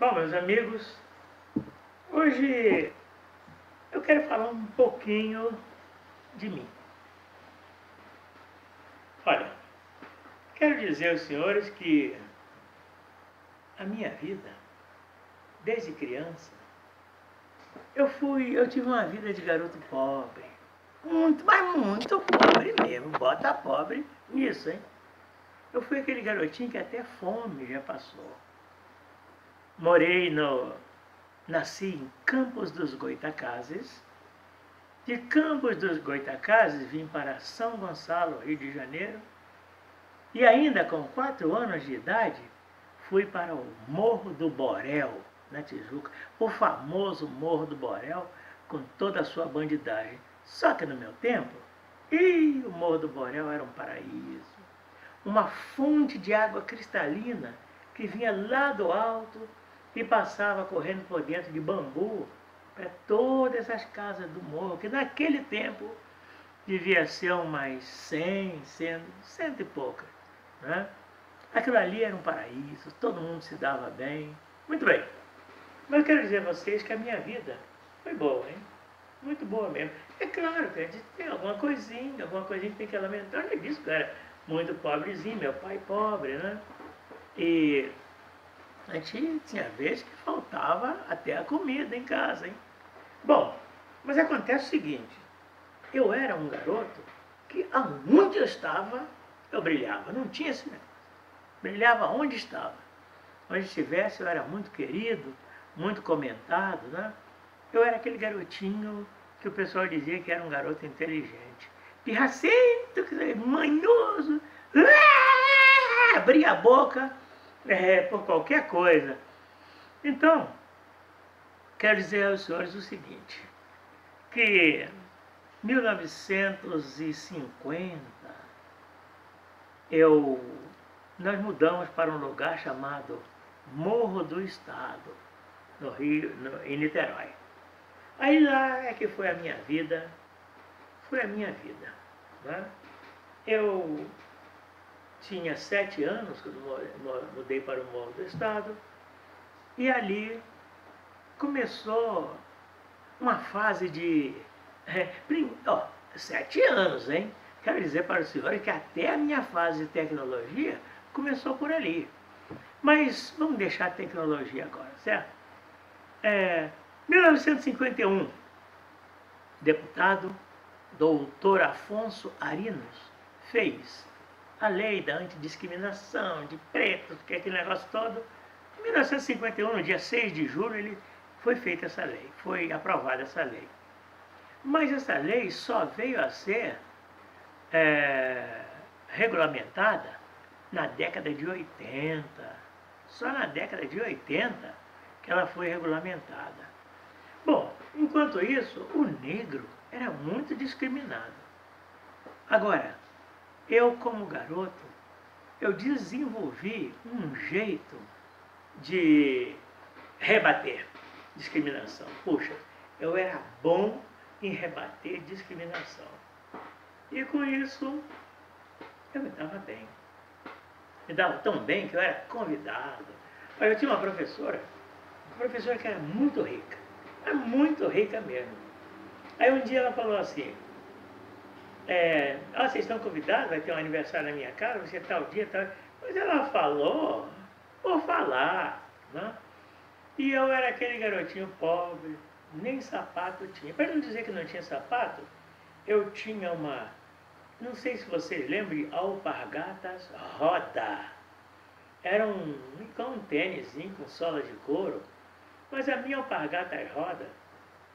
Bom, meus amigos, hoje eu quero falar um pouquinho de mim. Olha, quero dizer aos senhores que a minha vida, desde criança, eu tive uma vida de garoto pobre. Muito, mas muito pobre mesmo. Bota pobre nisso, hein? Eu fui aquele garotinho que até fome já passou. Nasci em Campos dos Goytacazes. De Campos dos Goytacazes vim para São Gonçalo, Rio de Janeiro. E ainda com 4 anos de idade, fui para o Morro do Borel, na Tijuca. O famoso Morro do Borel, com toda a sua bandidagem. Só que no meu tempo, o Morro do Borel era um paraíso. Uma fonte de água cristalina que vinha lá do alto e passava correndo por dentro de bambu para todas as casas do morro, que naquele tempo devia ser umas 100 e poucas. Né? Aquilo ali era um paraíso, todo mundo se dava bem. Muito bem, mas eu quero dizer a vocês que a minha vida foi boa, hein? Muito boa mesmo. É claro que a gente tem alguma coisinha que tem que lamentar. Eu disse que eu era muito pobrezinho, meu pai pobre, né? E a gente tinha vezes que faltava até a comida em casa, hein? Bom, mas acontece o seguinte, eu era um garoto que aonde eu estava, eu brilhava, não tinha esse negócio. Brilhava onde estava. Onde estivesse eu era muito querido, muito comentado, né? Eu era aquele garotinho que o pessoal dizia que era um garoto inteligente. Pirracento, manhoso, abria a boca por qualquer coisa. Então, quero dizer aos senhores o seguinte, que em 1950 nós mudamos para um lugar chamado Morro do Estado, no Rio, em Niterói. Aí lá é que foi a minha vida, né? Eu tinha 7 anos quando mudei para o Morro do Estado e ali começou uma fase de 7 anos, hein? Quero dizer para os senhores que até a minha fase de tecnologia começou por ali. Mas vamos deixar a tecnologia agora, certo? 1951, deputado doutor Afonso Arinos fez a lei da antidiscriminação de pretos, que é aquele negócio todo. Em 1951, no dia 6 de julho, foi feita essa lei, foi aprovada essa lei. Mas essa lei só veio a ser regulamentada na década de 80. Só na década de 80 que ela foi regulamentada. Bom, enquanto isso, o negro era muito discriminado. Agora, eu como garoto, eu desenvolvi um jeito de rebater discriminação. Puxa, eu era bom em rebater discriminação. E com isso, eu me dava bem. Me dava tão bem que eu era convidado. Eu tinha uma professora que era muito rica mesmo. Aí um dia ela falou assim, vocês estão convidados, vai ter um aniversário na minha casa, você tal dia, tal. Mas ela falou por falar, né? E eu era aquele garotinho pobre, nem sapato tinha. Para não dizer que não tinha sapato, eu tinha não sei se vocês lembram de alpargatas roda. Era um tênisinho com sola de couro, mas a minha alpargata roda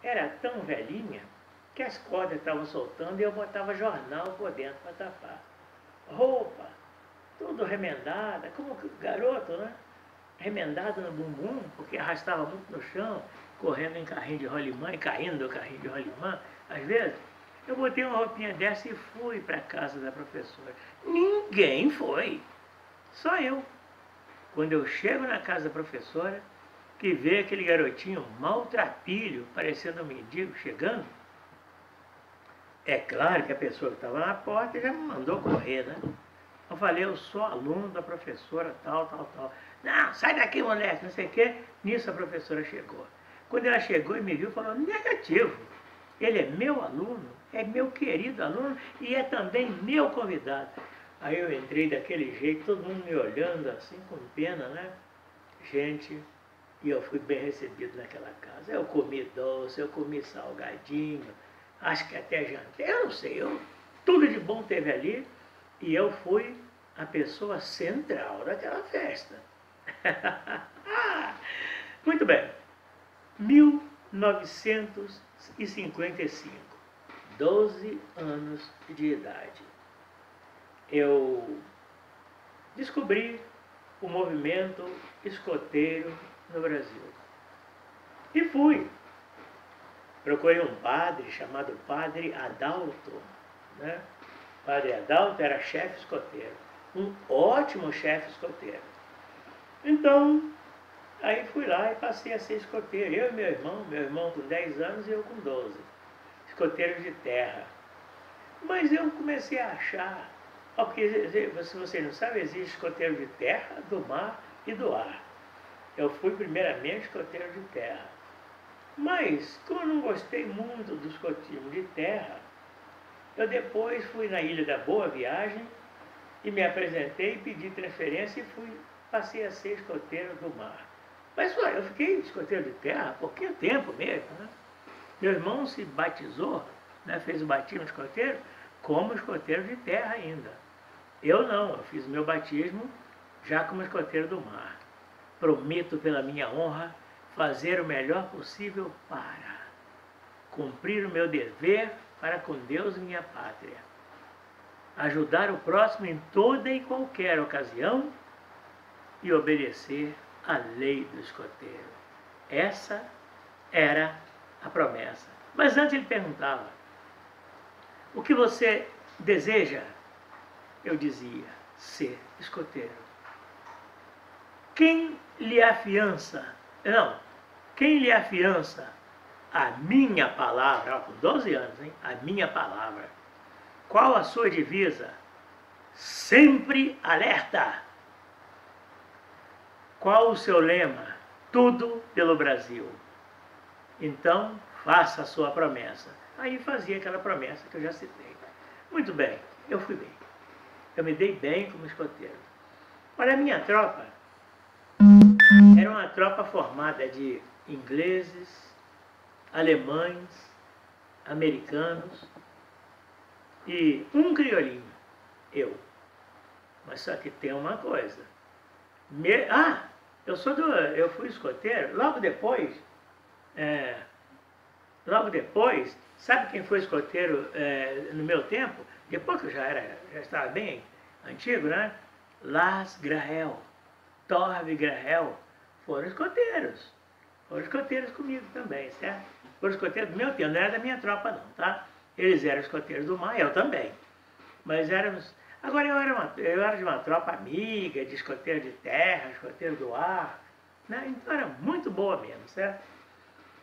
era tão velhinha que as cordas estavam soltando e eu botava jornal por dentro para tapar. Roupa, tudo remendada, como garoto, né? Remendado no bumbum, porque arrastava muito no chão, correndo em carrinho de rolimã e caindo do carrinho de rolimã, às vezes. Eu botei uma roupinha dessa e fui para a casa da professora. Ninguém foi, só eu. Quando eu chego na casa da professora, que vê aquele garotinho maltrapilho, parecendo um mendigo, chegando, é claro que a pessoa que estava na porta já me mandou correr, né? Eu falei, eu sou aluno da professora tal, tal, tal. Não, sai daqui, moleque, não sei o quê. Nisso a professora chegou. Quando ela chegou e me viu, falou, negativo. Ele é meu aluno, é meu querido aluno e é também meu convidado. Aí eu entrei daquele jeito, todo mundo me olhando assim, com pena, né? Gente, e eu fui bem recebido naquela casa. Eu comi doce, eu comi salgadinho, acho que até jantei, eu não sei, tudo de bom teve ali e eu fui a pessoa central daquela festa. Muito bem, 1955, 12 anos de idade, eu descobri o movimento escoteiro no Brasil. E fui. Procurei um padre chamado Padre Adalto. Né? Padre Adalto era chefe escoteiro. Um ótimo chefe escoteiro. Então, aí fui lá e passei a ser escoteiro. Eu e meu irmão com 10 anos e eu com 12. Escoteiros de terra. Mas eu comecei a achar, porque se você não sabe, existe escoteiro de terra, do mar e do ar. Eu fui primeiramente escoteiro de terra. Mas, como eu não gostei muito do escotismo de terra, eu depois fui na Ilha da Boa Viagem e me apresentei, pedi transferência e passei a ser escoteiro do mar. Mas eu fiquei escoteiro de terra há pouquinho tempo mesmo. Né? Meu irmão se batizou, né, fez o batismo de escoteiro, como escoteiro de terra ainda. Eu não, eu fiz o meu batismo já como escoteiro do mar. Prometo pela minha honra fazer o melhor possível para cumprir o meu dever para com Deus e minha pátria. Ajudar o próximo em toda e qualquer ocasião e obedecer à lei do escoteiro. Essa era a promessa. Mas antes ele perguntava, o que você deseja? Eu dizia, ser escoteiro. Quem lhe afiança? Não, quem lhe afiança a minha palavra? Com 12 anos, hein? A minha palavra. Qual a sua divisa? Sempre alerta. Qual o seu lema? Tudo pelo Brasil. Então, faça a sua promessa. Aí fazia aquela promessa que eu já citei. Muito bem, eu fui bem. Eu me dei bem como escoteiro. Olha, a minha tropa era uma tropa formada de ingleses, alemães, americanos e um criolinho, eu. Mas só que tem uma coisa. Eu fui escoteiro, logo depois, sabe quem foi escoteiro no meu tempo? Depois que eu já estava bem antigo, né? Lars Grael, Torve Grael, foram escoteiros. Foram escoteiros comigo também, certo? Foram escoteiros do meu tempo, não era da minha tropa não, tá? Eles eram escoteiros do mar, eu também. Mas éramos... Agora eu era de uma tropa amiga, de escoteiro de terra, escoteiro do ar, né? Então era muito boa mesmo, certo?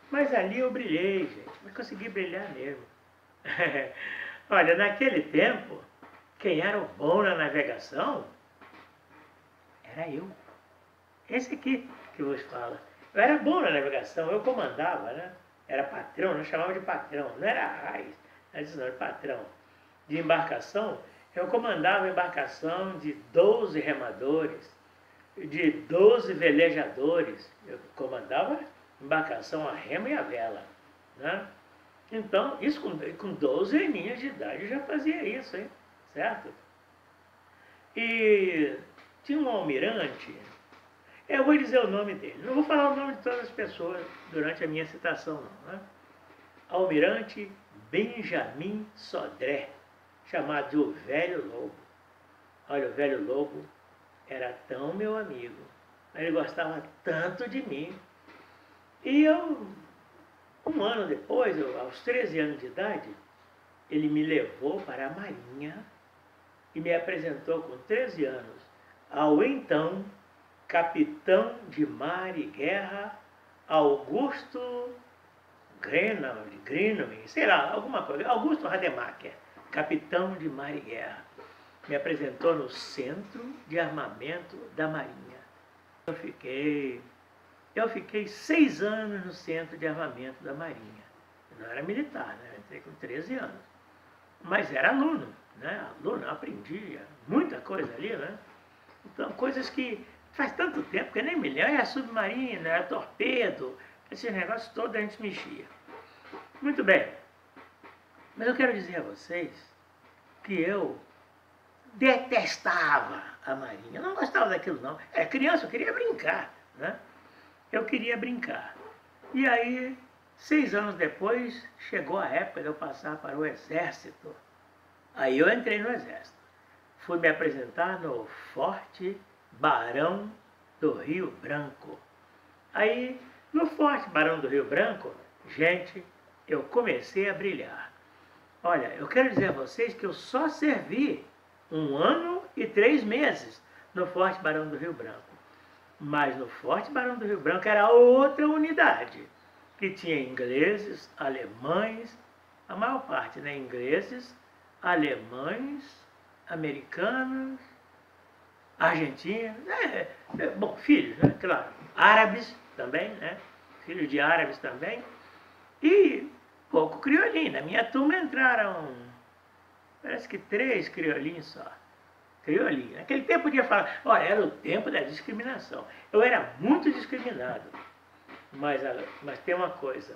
Mas ali eu brilhei, gente, mas consegui brilhar mesmo. Olha, naquele tempo, quem era o bom na navegação era eu. Esse aqui que vos fala. Eu era bom na navegação, eu comandava, né? Era patrão, nós chamávamos de patrão, não era raiz, não era patrão. De embarcação, eu comandava a embarcação de 12 remadores, de 12 velejadores. Eu comandava a embarcação a remo e a vela, né? Então, isso com 12 aninhos de idade eu já fazia isso, hein? Certo? E tinha um almirante, eu vou dizer o nome dele, não vou falar o nome de todas as pessoas durante a minha citação não, né? Almirante Benjamin Sodré, chamado de o Velho Lobo. Olha, o Velho Lobo era tão meu amigo, ele gostava tanto de mim. E eu, um ano depois, aos 13 anos de idade, ele me levou para a Marinha e me apresentou com 13 anos ao então capitão de mar e guerra Augusto Grenouille, sei lá, alguma coisa, Augusto Rademacher, capitão de mar e guerra. me apresentou no Centro de Armamento da Marinha. Eu fiquei 6 anos no Centro de Armamento da Marinha. Eu não era militar, né? Eu entrei com 13 anos. Mas era aluno, né? Aluno, eu aprendia muita coisa ali, né? Então, coisas que faz tanto tempo que eu nem me lembro. Era submarino, era torpedo, esses negócios todos a gente mexia. Muito bem. Mas eu quero dizer a vocês que eu detestava a Marinha. Eu não gostava daquilo, não. Era criança, eu queria brincar, né? Eu queria brincar. E aí, 6 anos depois, chegou a época de eu passar para o Exército. Aí eu entrei no Exército. Fui me apresentar no Forte Barão do Rio Branco. Aí, no Forte Barão do Rio Branco, gente, eu comecei a brilhar. Olha, eu quero dizer a vocês que eu só servi 1 ano e 3 meses no Forte Barão do Rio Branco. Mas no Forte Barão do Rio Branco era outra unidade, que tinha ingleses, alemães, a maior parte, né? Ingleses, alemães, americanos, argentinos, bom, filhos, né? Claro, árabes também, né? Filhos de árabes também, e pouco criolinho. Na minha turma entraram, parece que 3 criolinhos só. Criolinho. Naquele tempo podia falar, olha, era o tempo da discriminação. Eu era muito discriminado. Mas tem uma coisa,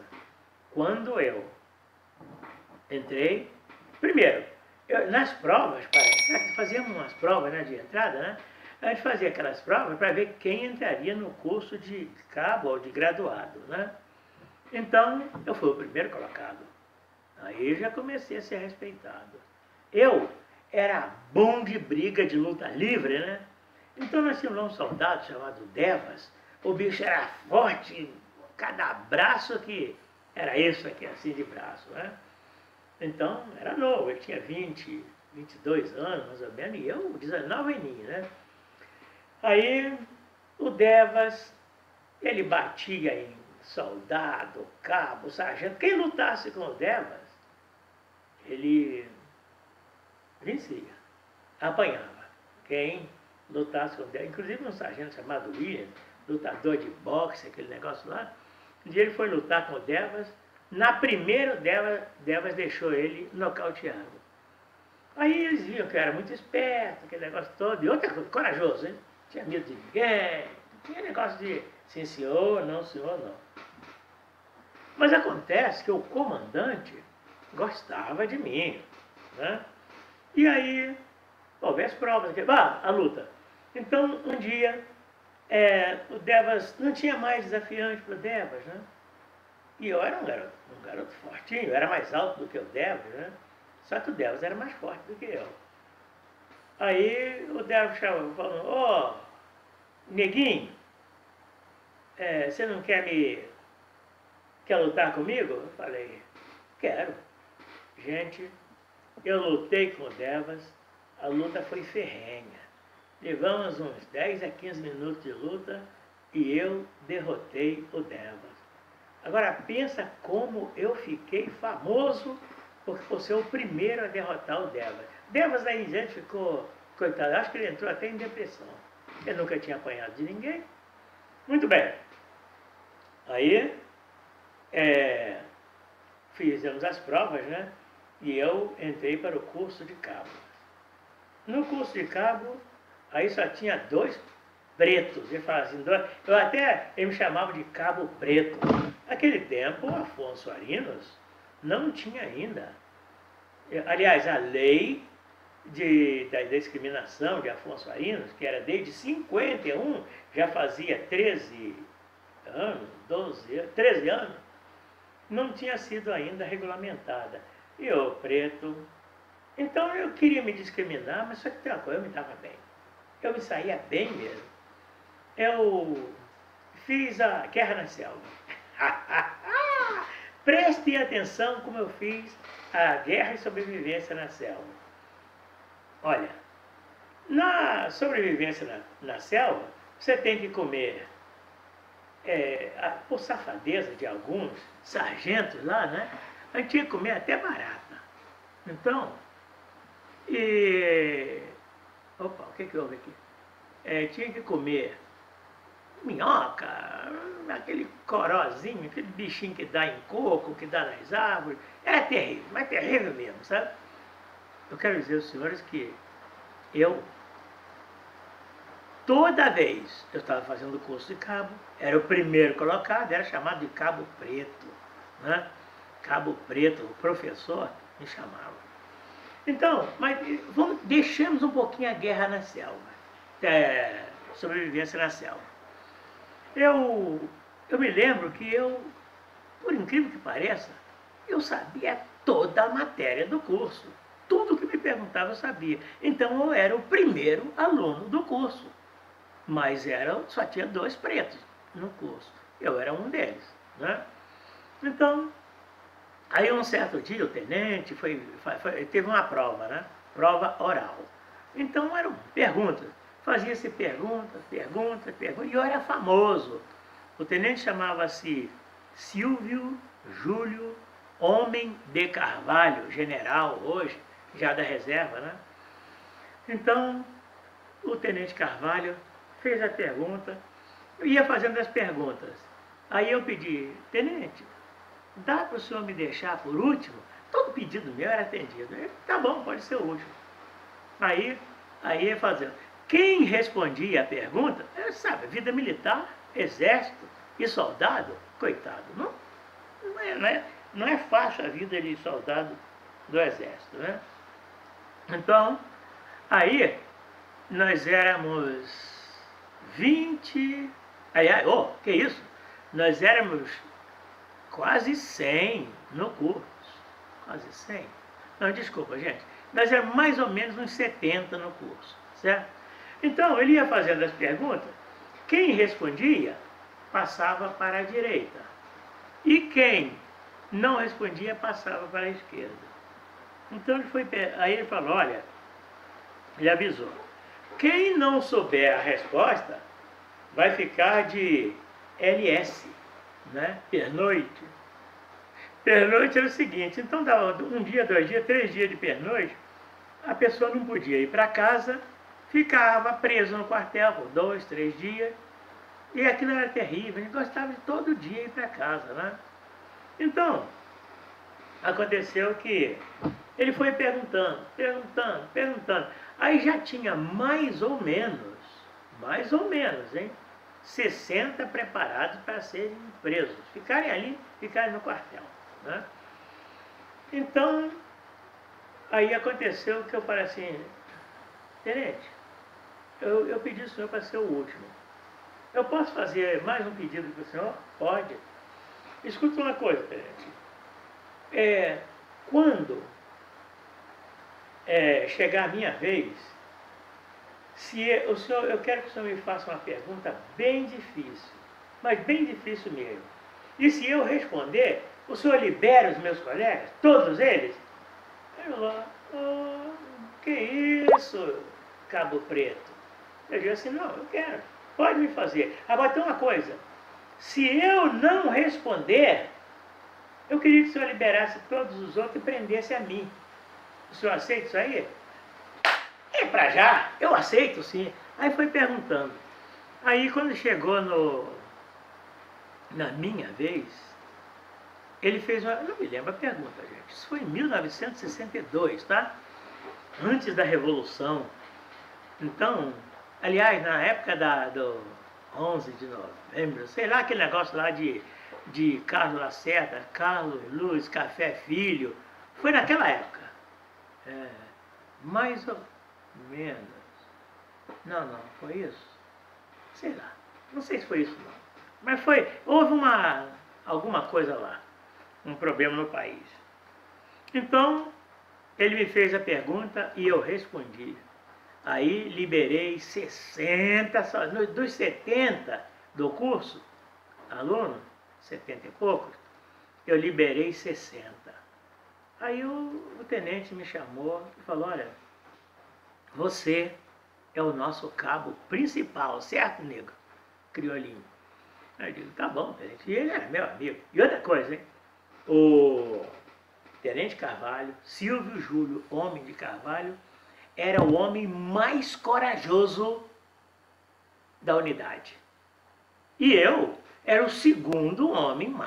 quando eu entrei, primeiro, nas provas, para entrar, fazíamos umas provas, né, de entrada, né? A gente fazia aquelas provas para ver quem entraria no curso de cabo ou de graduado, né? Então, eu fui o primeiro colocado. Aí já comecei a ser respeitado. Eu era bom de briga de luta livre, né? Então nós tínhamos lá um soldado chamado Devas. O bicho era forte, cada braço que era isso aqui, assim de braço, né? Então, era novo, ele tinha 22 anos, mais ou menos, e eu 19 aninhos, né? Aí, o Devas, ele batia em soldado, cabo, sargento. Quem lutasse com o Devas, ele vencia, apanhava. Quem lutasse com o Devas, inclusive um sargento chamado William, lutador de boxe, aquele negócio lá, um dia ele foi lutar com o Devas. Na primeira, o Devas deixou ele nocauteado. Aí eles viam que eu era muito esperto, aquele negócio todo, e outra coisa, corajoso, hein? Não tinha medo de ninguém, não tinha negócio de sim senhor, não. Mas acontece que o comandante gostava de mim, né? E aí, houve as provas, a luta. Então, um dia, o Devas, não tinha mais desafiante para o Devas, né? E eu era um garoto fortinho, eu era mais alto do que o Devas, né? Só que o Devas era mais forte do que eu. Aí o Devas falou, neguinho, você não quer lutar comigo? Eu falei, quero. Gente, eu lutei com o Devas, a luta foi ferrenha. Levamos uns 10 a 15 minutos de luta e eu derrotei o Devas. Agora pensa como eu fiquei famoso por ser o primeiro a derrotar o Devas. Devas aí em diante ficou, coitado, acho que ele entrou até em depressão. Ele nunca tinha apanhado de ninguém. Muito bem. Aí, fizemos as provas, né? E eu entrei para o curso de cabo. No curso de cabo, aí só tinha 2 pretos. Ele falava assim, ele me chamava de cabo preto. Naquele tempo, o Afonso Arinos não tinha ainda. Aliás, a lei da discriminação de Afonso Arinos, que era desde 51, já fazia 13 anos, não tinha sido ainda regulamentada. E eu, preto, então eu queria me discriminar, mas só que tem uma coisa, eu me dava bem. Eu me saía bem mesmo. Eu fiz a Guerra na Selva. Prestem atenção como eu fiz a Guerra e Sobrevivência na Selva. Olha, na sobrevivência na selva, você tem que comer, por safadeza de alguns sargentos lá, né? A gente tinha que comer até barata. Então, Opa, o que houve aqui? Tinha que comer minhoca, aquele corozinho, aquele bichinho que dá em coco, que dá nas árvores. Era terrível, mas terrível mesmo, sabe? Eu quero dizer aos senhores que eu, toda vez que eu estava fazendo o curso de cabo, era o primeiro colocado, era chamado de cabo preto, né? Cabo preto, o professor me chamava. Então, mas deixemos um pouquinho a guerra na selva, sobrevivência na selva. Eu me lembro que por incrível que pareça, eu sabia toda a matéria do curso. Tudo que me perguntava eu sabia. Então eu era o primeiro aluno do curso. Mas só tinha 2 pretos no curso. Eu era um deles, né? Então, aí um certo dia o tenente teve uma prova, né? Prova oral. Então eram perguntas. Fazia-se pergunta, e eu era famoso. O tenente chamava-se Silvio Júlio Homem de Carvalho, general hoje, já da reserva, né? Então, o tenente Carvalho fez a pergunta, eu ia fazendo as perguntas. Aí eu pedi, tenente, dá para o senhor me deixar por último? Todo pedido meu era atendido. Ele, tá bom, pode ser o último. Aí ia fazendo. Quem respondia a pergunta, sabe, vida militar, exército e soldado, coitado, não é fácil a vida de soldado do exército, né? Então, aí nós éramos 20, aliás, que isso? Nós éramos quase 100 no curso, quase 100. Não, desculpa, gente, nós éramos mais ou menos uns 70 no curso, certo? Então, ele ia fazendo as perguntas, quem respondia passava para a direita, e quem não respondia passava para a esquerda. Então, aí ele falou, olha, ele avisou, quem não souber a resposta vai ficar de LS, né? Pernoite. Pernoite era o seguinte, então dava 1 dia, 2 dias, 3 dias de pernoite, a pessoa não podia ir para casa, ficava preso no quartel por 2, 3 dias, e aquilo era terrível, a gente gostava de todo dia ir para casa, né? Então, aconteceu que ele foi perguntando, aí já tinha mais ou menos, hein? 60 preparados para serem presos, ficarem no quartel, né? Então, aí aconteceu que eu falei assim, tenente, eu pedi ao senhor para ser o último. Eu posso fazer mais um pedido para o senhor? Pode. Escuta uma coisa, tenente. Quando chegar a minha vez, eu quero que o senhor me faça uma pergunta bem difícil, mas bem difícil mesmo. E se eu responder, o senhor libera os meus colegas, todos eles? Aí eu falei, que isso, Cabo Preto? Eu disse assim, não, eu quero, pode me fazer. Agora tem uma coisa, se eu não responder, eu queria que o senhor liberasse todos os outros e prendesse a mim. O senhor aceita isso aí? Pra já, eu aceito sim. Aí foi perguntando. Aí quando chegou na minha vez, ele fez eu não me lembro a pergunta, gente. Isso foi em 1962, tá? Antes da Revolução. Então, aliás, na época do 11 de novembro, sei lá, aquele negócio lá de Carlos Lacerda, Carlos Luz, Café Filho, foi naquela época. Mais ou menos. Não, foi isso? Sei lá, não sei se foi isso não. Mas houve alguma coisa lá, um problema no país. Então, ele me fez a pergunta e eu respondi. Aí liberei 60, dos 70 do curso, aluno, 70 e poucos, eu liberei 60. Aí o tenente me chamou e falou, olha, você é o nosso cabo principal, certo, nego? Criolinho. Aí eu digo, tá bom, tenente. E ele era meu amigo. E outra coisa, hein? O tenente Carvalho, Silvio Júlio, Homem de Carvalho, era o homem mais corajoso da unidade. E eu era o segundo homem mais